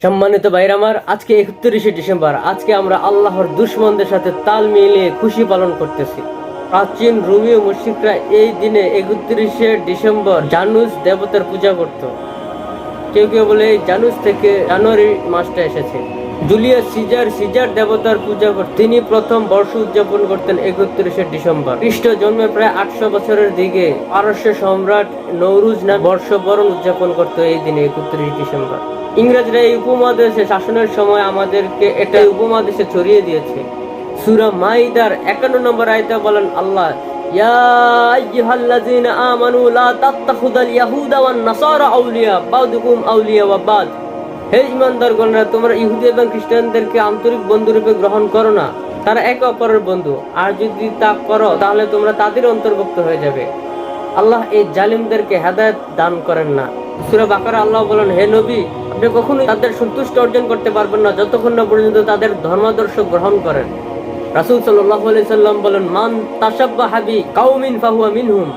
সম্মানিত ভাইরা আমার, আজকে 31শে ডিসেম্বর। আজকে আমরা আল্লাহর দুশমনদের সাথে তাল মিলিয়ে খুশি পালন করতেছি। প্রাচীন রোমীয় মুশরিকরা এই দিনে 31শে ডিসেম্বর জানুস দেবতার পূজা করত। কেউ কেউ বলে এই জানুস থেকে জানুয়ারি মাসটা এসেছে। জুলিয়াস সিজার দেবতার পূজা করতেন। তিনি প্রথম বর্ষ উদযাপন করতেন 31শে ডিসেম্বর। খ্রিস্ট জন্মের প্রায় 800 বছরের দিকে পারস্য সম্রাট নৌরুজ না বর্ষবরণ উদযাপন করত এই দিনে 31 ডিসেম্বর। ইংরেজরা এই উপমহাদেশে শাসনের সময় আমাদেরকে এটা উপমহাদেশে ছড়িয়ে দিয়েছে। সূরা মাইদার 51 নম্বর আয়াতে বলেন আল্লাহ, ইয়া আইয়ুহাল্লাযীনা আমানু লা তাত্তাখিযুল ইয়াহুদা ওয়ান নাসারা আউলিয়া বা'দুকুম আউলিয়া ওয়া বা'দ। হে ঈমানদারগণরা, তোমরা ইহুদি এবং খ্রিস্টানদেরকে আন্তরিক বন্ধুরূপে গ্রহণ করো না, তারা একে অপরের বন্ধু, আর যদি তা করো তাহলে তোমরা তাদের অন্তর্ভুক্ত হয়ে যাবে। আল্লাহ এই জালিমদেরকে হেদায়েত দান করেন না। সূরা বাকারা আল্লাহ বলেন, হে নবী, আপনি কখনোই তাদের সন্তুষ্টি অর্জন করতে পারবেন না যতক্ষণ না পর্যন্ত তাদের ধর্মাদর্শ গ্রহণ করেন। রাসূল সাল্লাল্লাহু আলাইহি সাল্লাম বলেন, মান তাশাব্বাহা বিকাউমিন ফাহুয়া মিনহুম।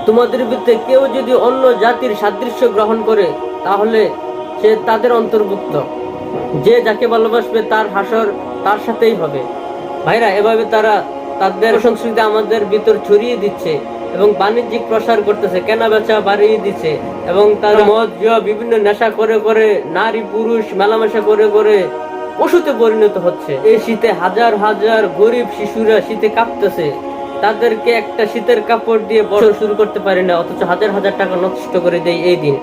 তোমাদের ভিতরে কেউ যদি অন্য জাতির সাদৃশ্য গ্রহণ করে তাহলে সে তাদের অন্তর্ভুক্ত। যে যাকে ভালোবাসবে তার হাসর তার সাথেই হবে। ভাইরা, এভাবে তারা তাদের সংস্কৃতি আমাদের ভিতর ছড়িয়ে দিচ্ছে এবং বাণিজ্যিক প্রসার করতেছে, কেনা বেচা বাড়িয়ে দিচ্ছে এবং তারা মদ জুয়া বিভিন্ন নেশা করে করে নারী পুরুষ মেলামেশা করে করে পশুতে পরিণত হচ্ছে। এই শীতে হাজার হাজার গরিব শিশুরা শীতে কাঁপতেছে, তাদেরকে একটা শীতের কাপড় দিয়ে বছর শুরু করতে পারি না, অথচ হাজার হাজার টাকা নষ্ট করে দেয় এই দিন।